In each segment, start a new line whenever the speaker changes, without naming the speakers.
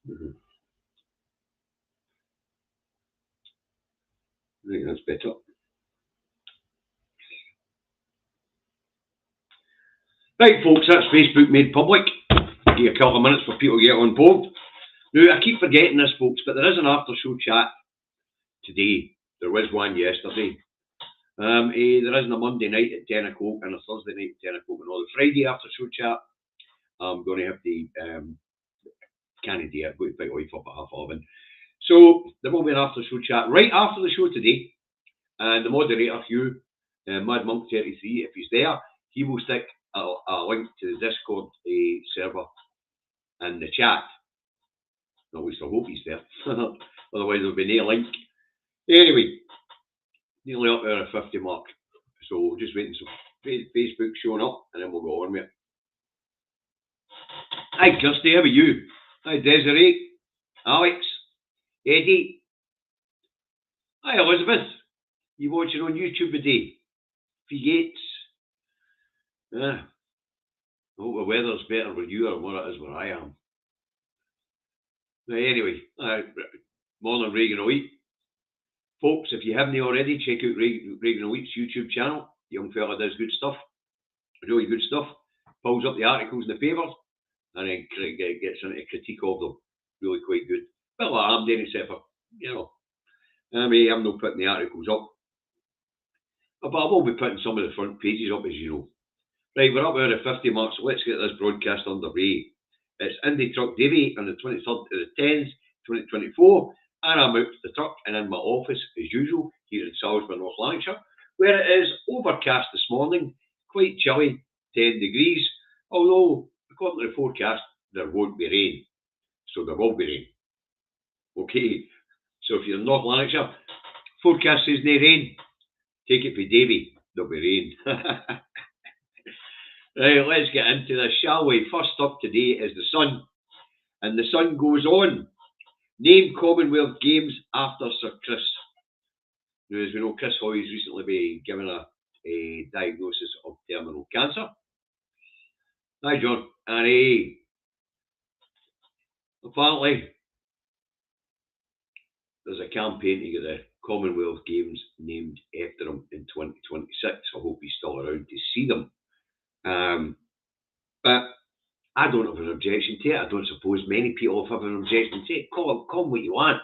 I think that's better. Right, folks, that's Facebook made public. Give you a couple of minutes for people to get on board. Now, I keep forgetting this, folks, but there is an after-show chat today. There was one yesterday. There isn't a Monday night at 10 o'clock and a Thursday night at 10 o'clock and all. The Friday after-show chat, I'm going to have to, can't do it, I've got to pick wife up at 11:30. So, there will be an after-show chat right after the show today. And the moderator, Hugh, Mad Monk 33, if he's there, he will stick a link to the Discord server in the chat. At least I hope he's there. Otherwise, there'll be no link. Anyway, nearly up there at 50 mark. So, just waiting some Facebook showing up, and then we'll go on with it. Hi, Kirsty, how are you? Hi, Desiree, Alex, Eddie. Hi, Elizabeth. You watching on YouTube today? Gates. I hope the weather's better with you than what it is where I am. Anyway, morning Reagan O'Wheat. Folks, if you haven't already, check out Reagan O'Wheat's YouTube channel. The young fella does good stuff. Really good stuff. Pulls up the articles in the papers and then gets into a critique of them. Really quite good. Bit like I'm doing, except for, I'm not putting the articles up. But I will be putting some of the front pages up, as you know. Right, we're up there at 50 marks, so let's get this broadcast underway. It's Indy Truck Davy on the 23rd of the 10th, 2024, and I'm out the truck and in my office, as usual, here in Salisbury, North Lanarkshire, where it is overcast this morning, quite chilly, 10 degrees, although, according to the forecast, there won't be rain. So there will be rain. Okay, so if you're in North Lanarkshire, forecast says no rain, take it for Davy, there'll be rain. Right, let's get into this, shall we? First up today is the Sun, and the Sun goes on. Name Commonwealth Games after Sir Chris. Now, as we know, Chris Hoy's recently been given a diagnosis of terminal cancer. Hi, John. And apparently, there's a campaign to get the Commonwealth Games named after him in 2026. I hope he's still around to see them. But I don't have an objection to it. I don't suppose many people have an objection to it. Call what you want.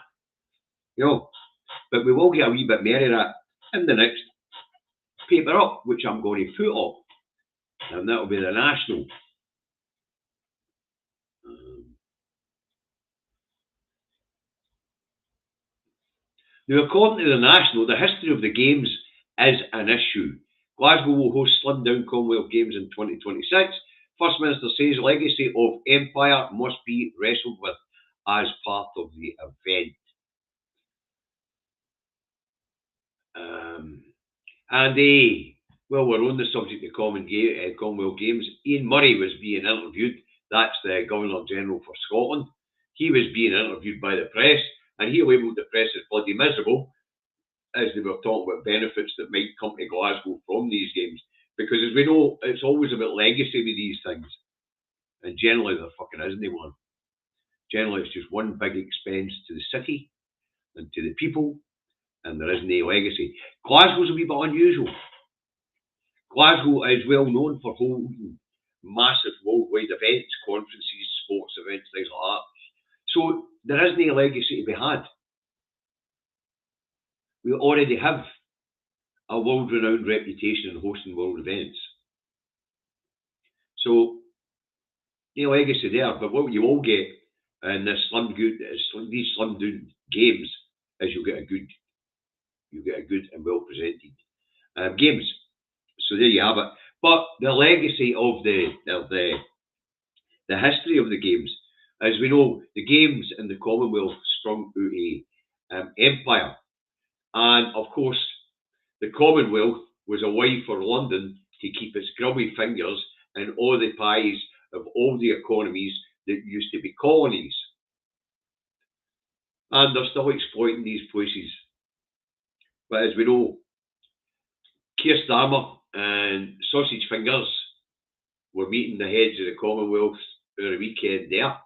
But we will get a wee bit more of that in the next paper up, which I'm going to put up. And that'll be the National. Now, according to the National, the history of the Games is an issue. Glasgow will host slimmed down Commonwealth Games in 2026. First Minister says legacy of empire must be wrestled with as part of the event. Well, we're on the subject of Commonwealth Games. Ian Murray was being interviewed. That's the Governor General for Scotland. He was being interviewed by the press, and he labelled the press as bloody miserable, as they were talking about benefits that might come to Glasgow from these games. Because as we know, it's always about legacy with these things. And generally there fucking isn't one. Generally it's just one big expense to the city and to the people, and there isn't a legacy. Glasgow's a wee bit unusual. Glasgow is well known for holding massive worldwide events, conferences, sports events, things like that. So there isn't a legacy to be had. We already have a world-renowned reputation in hosting world events. So, no legacy there, but what you will get in this these slimmed down games is you'll get a good and well presented games. So there you have it. But the legacy of the history of the games, as we know, the games in the Commonwealth sprung out of empire, and of course, the Commonwealth was a way for London to keep its grubby fingers in all the pies of all the economies that used to be colonies. And they're still exploiting these places. But as we know, Keir Starmer and Sausage Fingers were meeting the heads of the Commonwealth over the weekend there.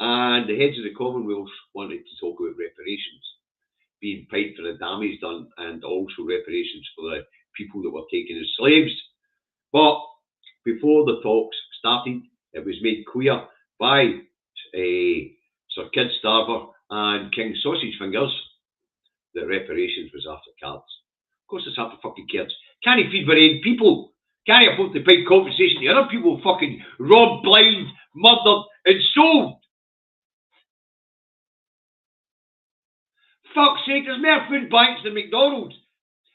And the heads of the Commonwealth wanted to talk about reparations, being paid for the damage done, and also reparations for the people that were taken as slaves. But before the talks started, it was made clear by Sir Kid Starver and King Sausage Fingers that reparations was after cards. Of course it's after fucking cards. Can't he feed their own people? Can't he afford to pay compensation to other people fucking robbed, blind, murdered and sold? Fuck's sake, there's more food banks than McDonald's.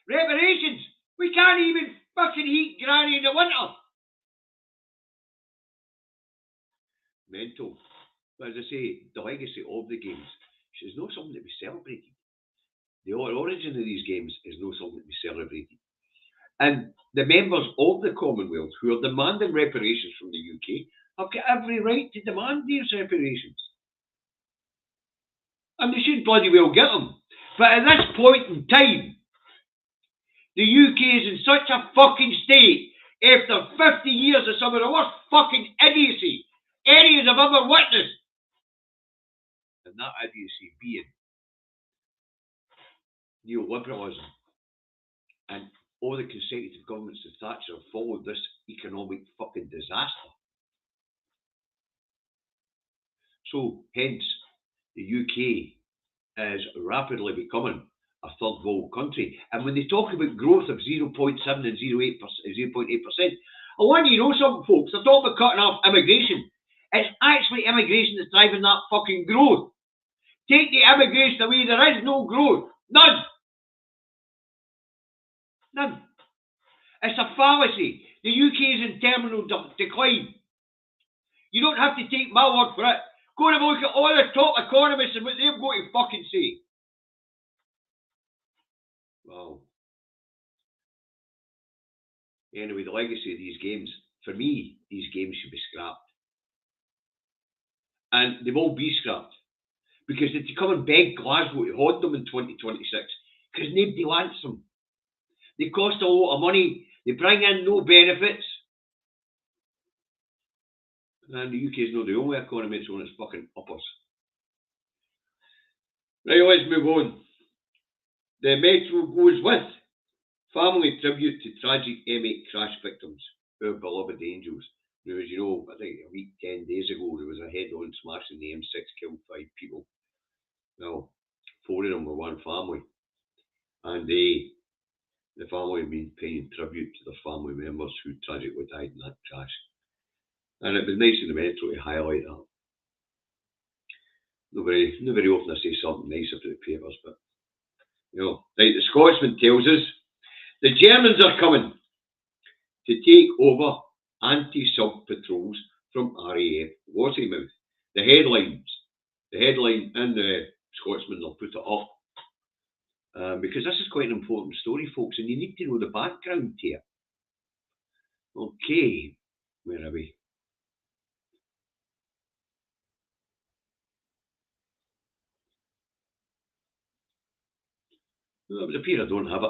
Reparations! We can't even fucking heat Granny in the winter. Mental. But as I say, the legacy of the games is not something to be celebrated. The origin of these games is not something to be celebrated. And the members of the Commonwealth who are demanding reparations from the UK have got every right to demand these reparations. And they should bloody well get them. But at this point in time, the UK is in such a fucking state after 50 years of some of the worst fucking idiocy any have ever witnessed. And that idiocy being neoliberalism. And all the consecutive governments of Thatcher have followed this economic fucking disaster. So, hence, the UK is rapidly becoming a third world country. And when they talk about growth of 0.7 and 0.8%, I want you to know something, folks. They're talking about cutting off immigration. It's actually immigration that's driving that fucking growth. Take the immigration away, there is no growth. None. None. It's a fallacy. The UK is in terminal decline. You don't have to take my word for it. Go and look at all the top economists and what they've got to fucking say. Wow. Anyway, the legacy of these games, for me, these games should be scrapped. And they will be scrapped. Because they come and beg Glasgow to hold them in 2026. Because nobody wants them. They cost a lot of money. They bring in no benefits. And the UK is not the only economy that's on its fucking uppers. Right, let's move on. The Metro goes with family tribute to tragic M8 crash victims, our beloved angels. Now, as you know, I think a week, 10 days ago, there was a head-on smash in the M6, killed 5 people. Well, 4 of them were one family. And the family have been paying tribute to their family members who tragically died in that crash. And it was nice in the Metro to highlight that. Not very often I say something nice about the papers, but you know. Right, the Scotsman tells us the Germans are coming to take over anti-sub patrols from RAF Lossiemouth. The headline in the Scotsman, they'll put it up. Because this is quite an important story, folks, and you need to know the background here. Okay, where are we? Well, it would appear I don't have it.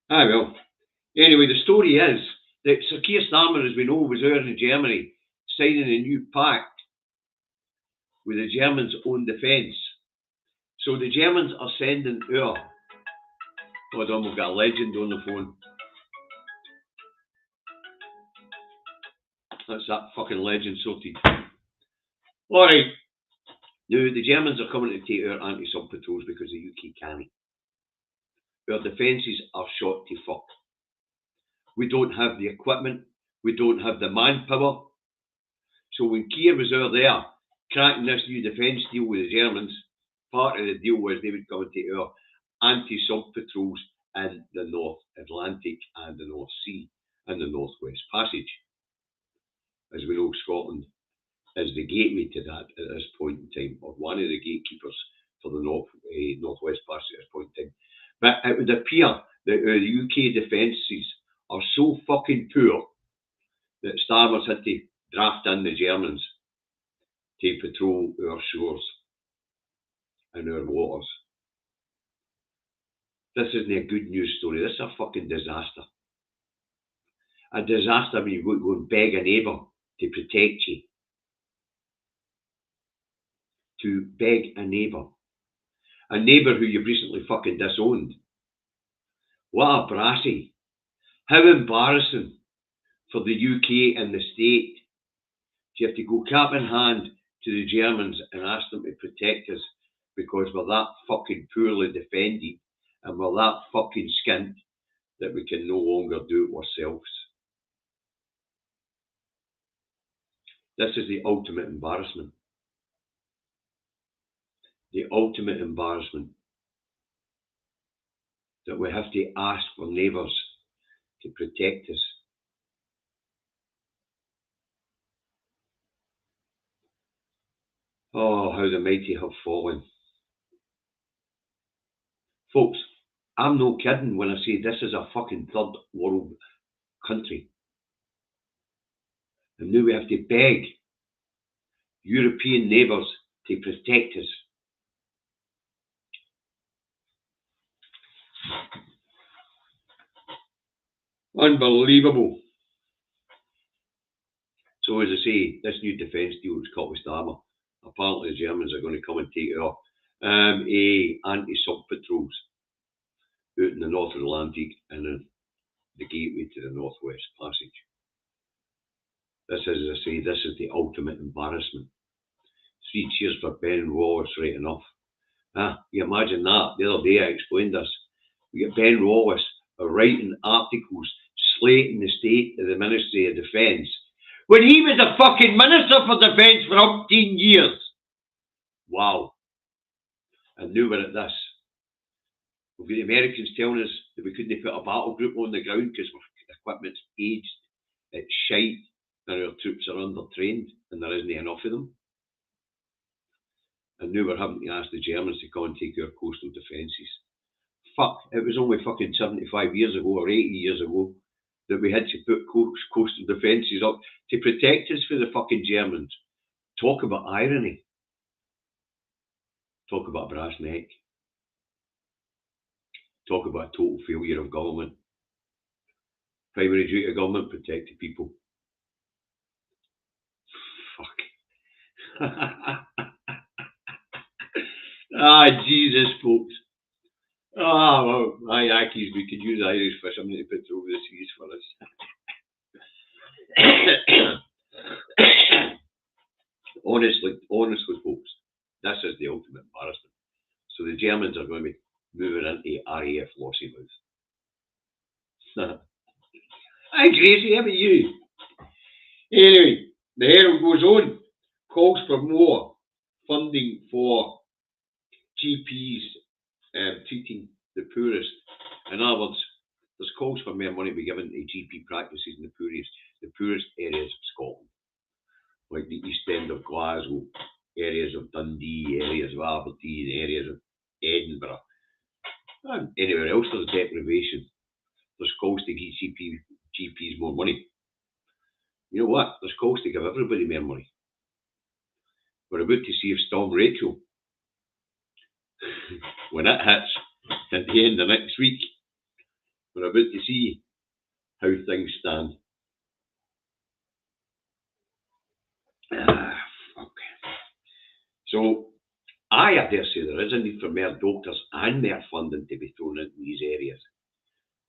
Ah, well. Anyway, the story is that Sir Keir Starmer, as we know, was out in Germany signing a new pact with the Germans' own defence. So the Germans are sending our... Hold on, we've got a legend on the phone. That's that fucking legend sorted. Alright. Now, the Germans are coming to take our anti-sub patrols because the UK can't. Our defences are shot to fuck. We don't have the equipment. We don't have the manpower. So when Keir was out there cracking this new defence deal with the Germans, part of the deal was they would come and take our anti-sub patrols in the North Atlantic and the North Sea and the North West Passage. As we know, Scotland is the gateway to that at this point in time, or one of the gatekeepers for the Northwest Passage at this point in time. But it would appear that the UK defences are so fucking poor that Starmer's had to draft in the Germans to patrol our shores and our waters. This isn't a good news story. This is a fucking disaster. A disaster when you've got to go and beg a neighbour to protect you. to beg a neighbour who you've recently fucking disowned. What a brassy. How embarrassing for the UK and the state. You have to go cap in hand to the Germans and ask them to protect us because we're that fucking poorly defended and we're that fucking skint that we can no longer do it ourselves. This is the ultimate embarrassment. The ultimate embarrassment that we have to ask for neighbours to protect us. Oh, how the mighty have fallen. Folks, I'm no kidding when I say this is a fucking third world country. And now we have to beg European neighbours to protect us. Unbelievable. So as I say, this new defence deal is cut with armour. Apparently the Germans are going to come and take it off. Anti-sub patrols out in the North Atlantic and in the gateway to the Northwest Passage. This is, as I say, this is the ultimate embarrassment. 3 cheers for Ben Wallace, right enough. You imagine that? The other day I explained this. We get Ben Wallace writing articles slating the state of the Ministry of Defence when he was the fucking Minister for Defence for 18 years. Wow. And now we're at this. We've got the Americans telling us that we couldn't put a battle group on the ground because our equipment's aged, it's shite, and our troops are under-trained, and there isn't enough of them. And now we're having to ask the Germans to come and take our coastal defences. Fuck, it was only fucking 75 years ago or 80 years ago that we had to put coastal defences up to protect us for the fucking Germans. Talk about irony. Talk about a brass neck. Talk about a total failure of government. Primary duty of government, protect the people. Fuck. Jesus, folks. Well, aye, Ackies, we could use Irish fishermen to put over the seas for us. Honestly, folks, this is the ultimate embarrassment. So the Germans are going to be moving into RAF Lossiemouth. Hi, Gracie, how about you? Anyway, the Herald goes on, calls for more funding for GPs treating the poorest. In other words, there's calls for more money to be given to GP practices in the poorest areas of Scotland, like the East End of Glasgow, areas of Dundee, areas of Aberdeen, areas of Edinburgh, and anywhere else there's deprivation. There's calls to give GPs more money. You know what? There's calls to give everybody more money. We're about to see if Storm Rachel, when it hits at the end of next week, we're about to see how things stand. Fuck. So, I dare say there is a need for more doctors and more funding to be thrown into these areas.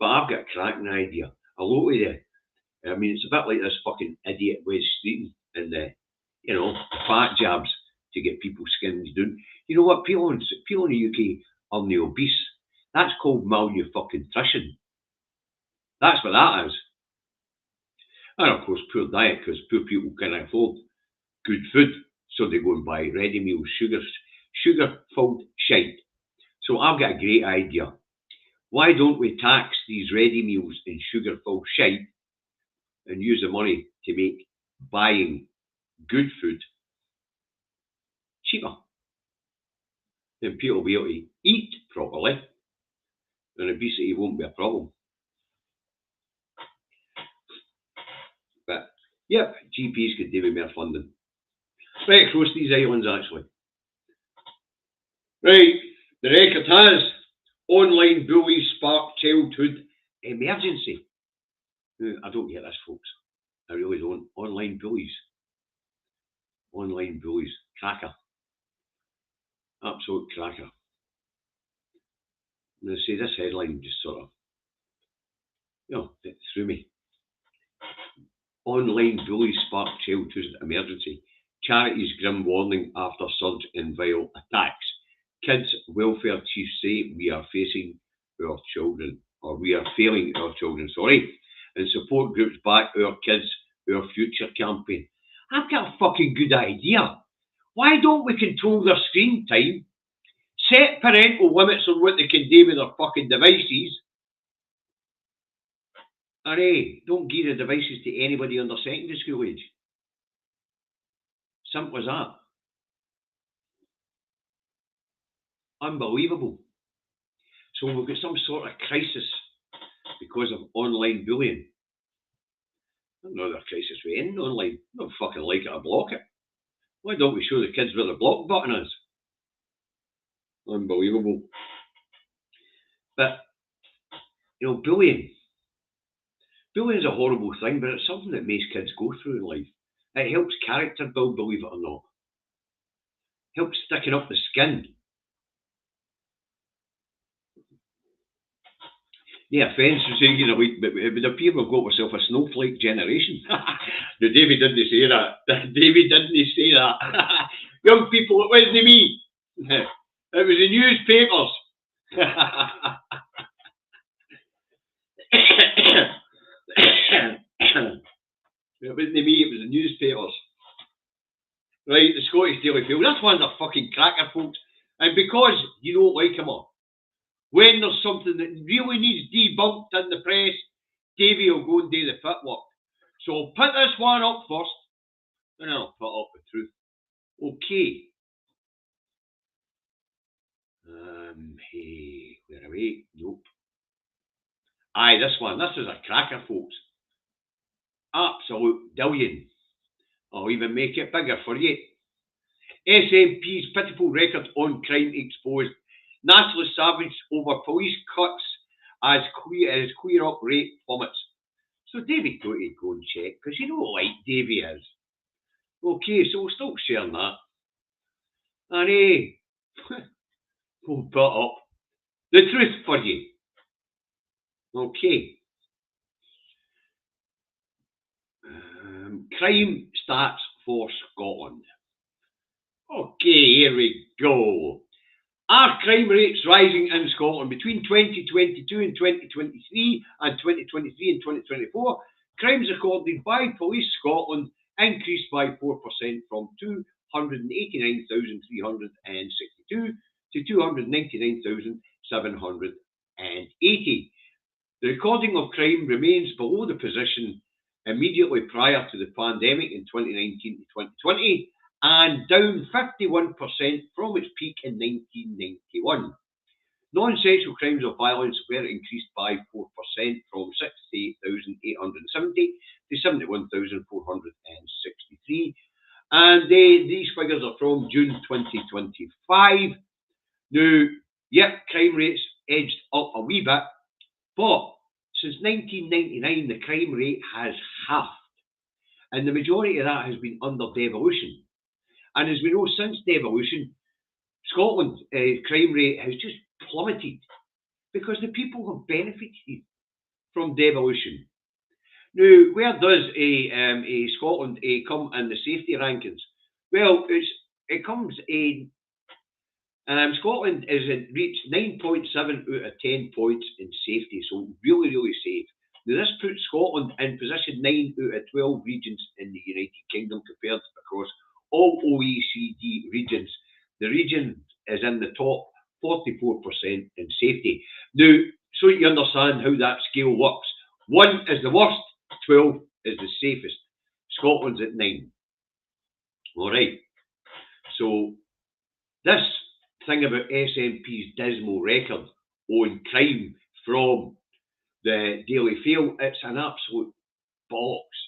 But I've got a cracking idea. A lot of it's a bit like this fucking idiot Wes Streeton and the fat jabs to get people's skins down. You know what? People in the UK are the obese. That's called malnutrition. That's what that is. And of course, poor diet, because poor people can afford good food, so they go and buy ready meals, sugar-filled shite. So I've got a great idea. Why don't we tax these ready meals and sugar-filled shite and use the money to make buying good food cheaper? Then people will be able to eat properly and obesity won't be a problem. But, yep, GPs could do with more funding. Right across these islands, actually. Right, the record has online bullies spark childhood emergency. Now, I don't get this, folks. I really don't. Online bullies. Cracker. Absolute cracker. And I say this headline just sort of, it threw me. Online bullies spark childhood emergency. Charities grim warning after surge in viral attacks. Kids welfare chiefs say we are facing our children, or we are failing our children, and support groups back our kids, our future campaign. I've got a fucking good idea. Why don't we control their screen time? Set parental limits on what they can do with their fucking devices. And hey, don't give the devices to anybody under secondary school age. Simple as that. Unbelievable. So we've got some sort of crisis because of online bullying. Another crisis we end online. I don't fucking like it, I block it. Why don't we show the kids where the block button is? Unbelievable. But, bullying. Bullying is a horrible thing, but it's something that makes kids go through in life. It helps character build, believe it or not. Helps sticking up the skin. Yeah, offence to say you're a week, but it would appear we've got ourselves a snowflake generation. No, David didn't say that. David didn't say that. Young people, it wasn't me. It was the newspapers. It wasn't me, it was the newspapers. Right, the Scottish Daily Mail. This one's a fucking cracker, folks. And because you don't like him all, when there's something that really needs debunked in the press, Davey will go and do the footwork. So I'll put this one up first, and then I'll put up the truth. Okay. Hey, where are we? Nope. Aye, this one. This is a cracker, folks. Absolute billion. I'll even make it bigger for you. SNP's pitiful record on crime exposed. Nationalist savage over police cuts as clear up rate plummets. So Davey got to go and check, because you know what like Davey is. Okay, so we'll stop sharing that. And hey, we'll put up the truth for you. Okay. Crime stats for Scotland. Okay, here we go. Are crime rates rising in Scotland between 2022 and 2023 and 2023 and 2024? Crimes recorded by Police Scotland increased by 4% from 289,362 to 299,780. The recording of crime remains below the position immediately prior to the pandemic in 2019 to 2020 and down 51% from its peak in 1991. Non-sexual crimes of violence were increased by 4% from 68,870 to 71,463. And these figures are from June 2025. Now, yep, crime rates edged up a wee bit, but since 1999, the crime rate has halved. And the majority of that has been under devolution. And as we know, since devolution, Scotland's crime rate has just plummeted because the people have benefited from devolution. Now, where does Scotland come in the safety rankings? Well, it comes in. Scotland has reached 9.7 out of 10 points in safety, so really, really safe. Now, this puts Scotland in position 9 out of 12 regions in the United Kingdom compared across all OECD regions. The region is in the top 44% in safety. Now, so you understand how that scale works. 1 is the worst, 12 is the safest. Scotland's at 9. All right. So this thing about SNP's dismal record on crime from the Daily Mail, it's an absolute bollocks.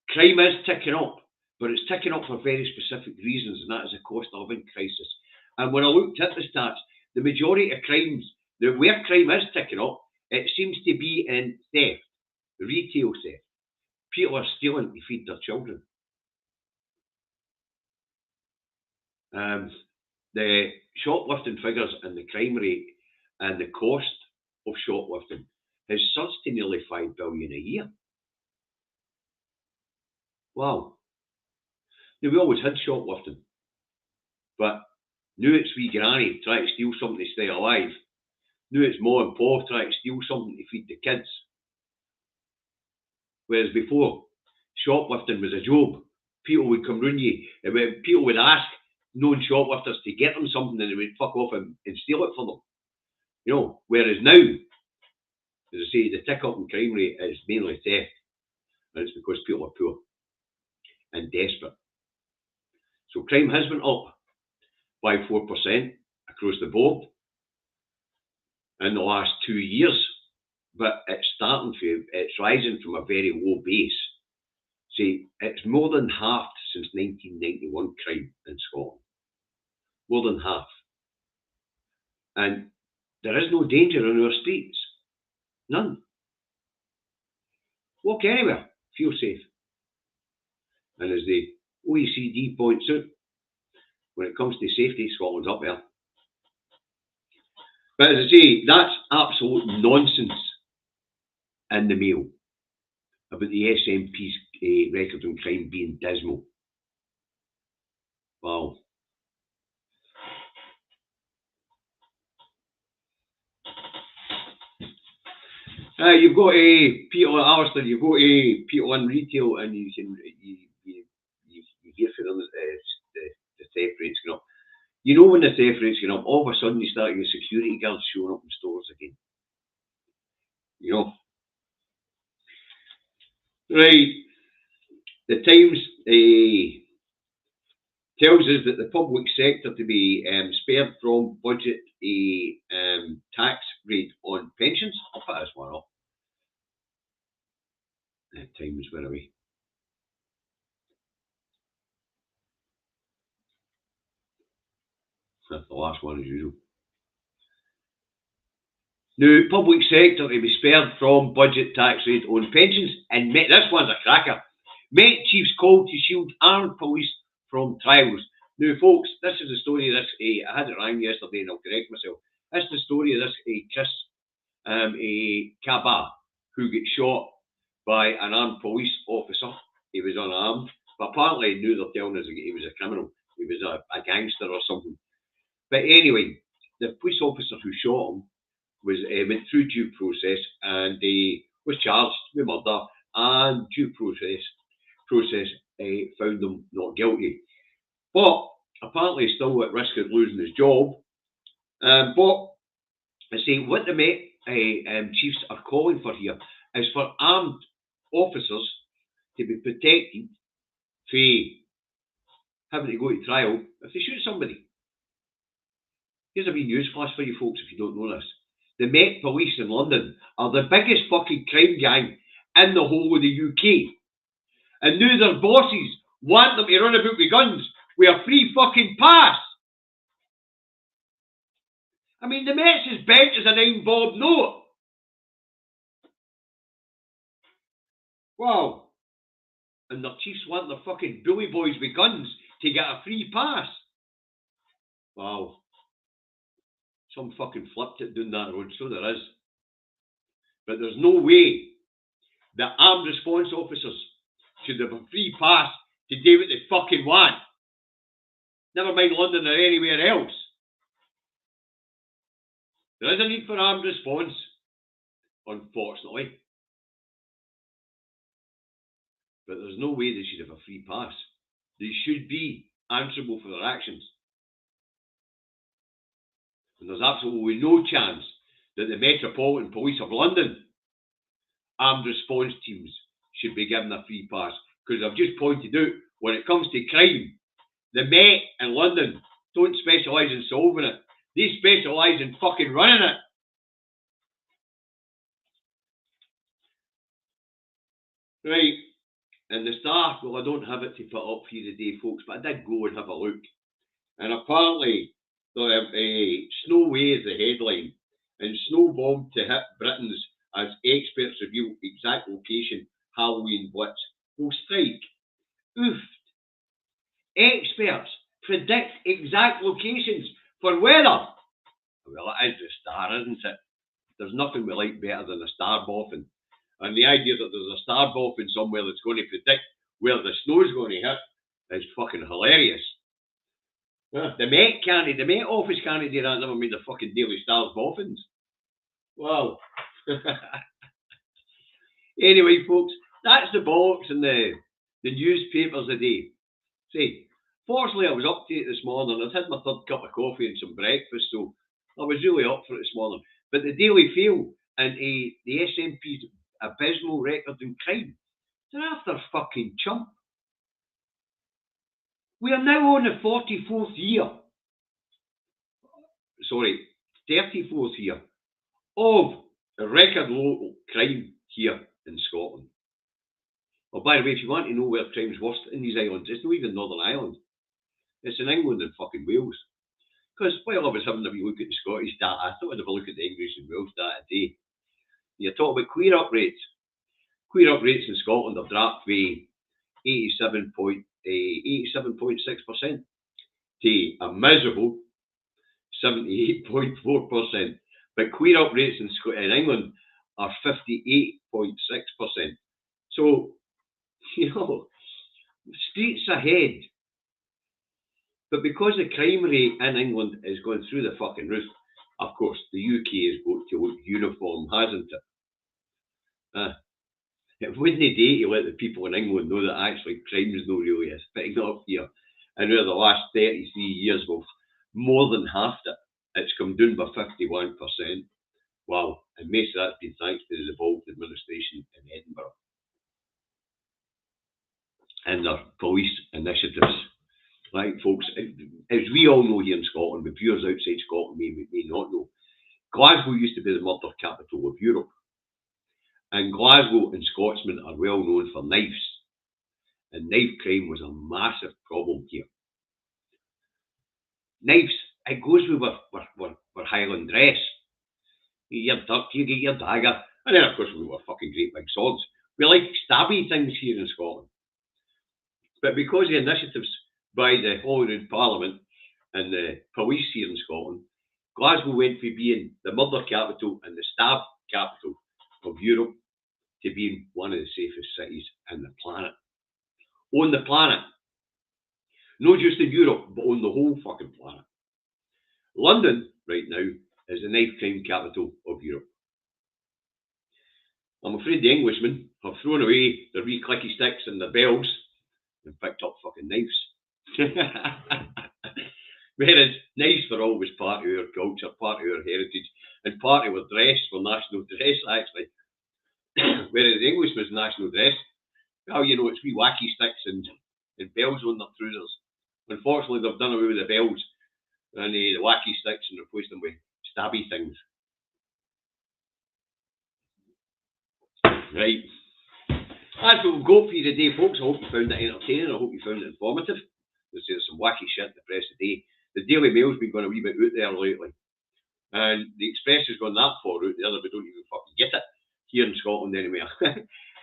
Crime is ticking up, but it's ticking up for very specific reasons, and that is the cost of living crisis. And when I looked at the stats, the majority of crimes, where crime is ticking up, it seems to be in theft, retail theft. People are stealing to feed their children. The shoplifting figures and the crime rate and the cost of shoplifting has surged to nearly 5 billion a year. Wow. Now, we always had shoplifting, but now it's wee granny trying to steal something to stay alive. Now it's Ma and Pa trying to steal something to feed the kids. Whereas before, shoplifting was a job. People would come round you, and people would ask known shoplifters to get them something, and they would fuck off and steal it for them. You know, whereas now, as I say, the tick up in crime rate is mainly theft, and it's because people are poor and desperate. So crime has went up by 4% across the board in the last 2 years, but it's rising from a very low base. See, it's more than halved since 1991 crime in Scotland. More than half. And there is no danger on our streets. None. Walk anywhere, feel safe. And as the OECD points out, when it comes to safety, Scotland's up there. But as I say, that's absolute nonsense in the Mail about the SNP's record on crime being dismal. Wow. You've got people at Alistair, you've got people in retail, and you hear from them the theft rates going up. You know, when the theft rates going up, all of a sudden you start getting security guards showing up in stores again. You know. Right. The Times tells us that the public sector to be spared from budget tax rate on pensions. I'll put this one up. Times went away. That's the last one as usual. Now, public sector to be spared from budget tax rate on pensions, and this one's a cracker. Met chiefs called to shield armed police from trials. Now, folks, this is the story of this. I had it rang yesterday, and I'll correct myself. This is the story of this Chris Cabah, who got shot by an armed police officer. He was unarmed, but apparently now they're telling us he was a criminal. He was a gangster or something. But anyway, the police officer who shot him went through due process and was charged with murder, and due process found him not guilty. But apparently he's still at risk of losing his job. But I say what the Met chiefs are calling for here is for armed officers to be protected from having to go to trial if they shoot somebody. Here's a wee newsflash for you folks if you don't know this. The Met Police in London are the biggest fucking crime gang in the whole of the UK. And now their bosses want them to run about with guns with a free fucking pass. I mean, the Met's as bent as a 9-bob note. Wow. And their chiefs want their fucking bully boys with guns to get a free pass. Wow. Some fucking flipped it down that road, so there is. But there's no way that armed response officers should have a free pass to do what they fucking want. Never mind London or anywhere else. There is a need for armed response, unfortunately. But there's no way they should have a free pass. They should be answerable for their actions. And there's absolutely no chance that the Metropolitan Police of London armed response teams should be given a free pass. Because I've just pointed out, when it comes to crime, the Met in London don't specialise in solving it. They specialise in fucking running it. Right. And the Star, well, I don't have it to put up for you today, folks, but I did go and have a look. And apparently, snow wave the headline, and snow bomb to hit Britons as experts reveal exact location Halloween blitz will strike. Oof. Experts predict exact locations For weather, well, it is the star, isn't it? There's nothing we like better than a star boffin. And the idea that there's a star boffin somewhere that's going to predict where the snow's going to hit is fucking hilarious. The Met Office can't do that. Never made the fucking Daily Star's boffins. Wow. Anyway, folks, that's the bollocks and the newspapers today. See, fortunately, I was up to it this morning. I'd had my third cup of coffee and some breakfast, so I was really up for it this morning. But the Daily Fail and the SNP's abysmal record in crime, they're after fucking chump. We are now on the 34th year. Sorry, 34th year of a record low crime here in Scotland. Oh, by the way, if you want to know where crime's worst in these islands, it's not even Northern Ireland. It's in England and fucking Wales. Because while I was having a wee look at the Scottish data, I thought I'd have a look at the English and Welsh data today. You're talking about queer-up rates. Queer-up rates in Scotland have dropped from 87.6% to a miserable 78.4%. But queer-up rates in England are 58.6%. So, streets ahead. But because the crime rate in England is going through the fucking roof, of course, the UK has got to look uniform, hasn't it? It wouldn't do to let the people in England know that actually crime is not really picking up here. And over the last 33 years, we've more than halved it. It's come down by 51%. Wow. And most of that's been thanks to the devolved administration in Edinburgh and their police initiatives. Right, folks, as we all know here in Scotland, but viewers outside Scotland may not know, Glasgow used to be the murder capital of Europe. And Glasgow and Scotsmen are well known for knives. And knife crime was a massive problem here. Knives, it goes with our Highland dress. You get your dirk, you get your dagger, and then of course we were fucking great big swords. We like stabby things here in Scotland. But because of the initiatives by the Holyrood Parliament and the police here in Scotland, Glasgow went from being the murder capital and the stab capital of Europe to being one of the safest cities in the planet. On the planet. Not just in Europe, but on the whole fucking planet. London, right now, is the knife crime capital of Europe. I'm afraid the Englishmen have thrown away their wee clicky sticks and their bells and picked up fucking knives. Whereas knives were always part of our culture, part of our heritage, and part of our dress, for national dress actually. Whereas the Englishman's national dress, well, it's wee wacky sticks and bells on their trousers. Unfortunately, they've done away with the bells and the wacky sticks and replaced them with stabby things. Right. That's what we've got for you today, folks. I hope you found it entertaining. I hope you found it informative. There's some wacky shit in the press today. The Daily Mail's been going a wee bit out there lately. And the Express has gone that far out there that we don't even fucking get it. Here in Scotland anyway.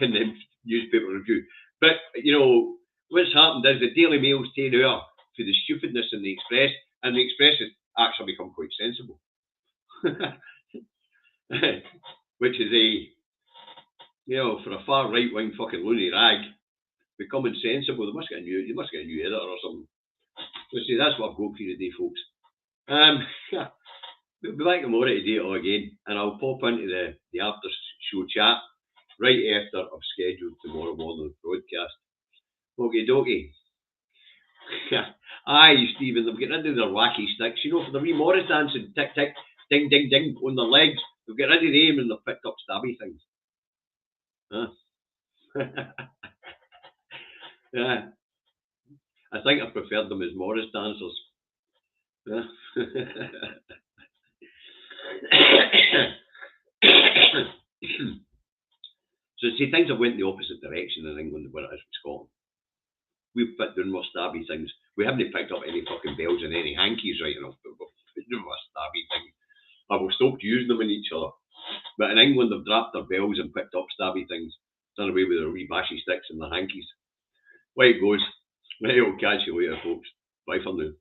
In the newspaper review. But, what's happened is the Daily Mail's taken over for the stupidness in the Express. And the Express has actually become quite sensible. Which is for a far right wing fucking loony rag, becoming sensible. They must get a new editor or something. Let's see, that's what I've got for you today, folks. We'll be back tomorrow to do it all again, and I'll pop into the after show chat right after I've scheduled tomorrow morning broadcast. Okie dokie. Aye, Stephen, they've got rid of their wacky sticks, for the wee Morris dancing, tick tick, ding ding ding on their legs. They've got rid of them and they've picked up stabby things. Yeah. I think I preferred them as Morris dancers. So see, things have went in the opposite direction in England than it is in Scotland. We've put down more stabby things. We haven't picked up any fucking bells and any hankies right enough, but we've put down more stabby things. I will stop using them in each other. But in England, they've dropped their bells and picked up stabby things. Done away with their wee bashy sticks and their hankies. Way it goes. Right, I'll catch you later, folks. Bye for now.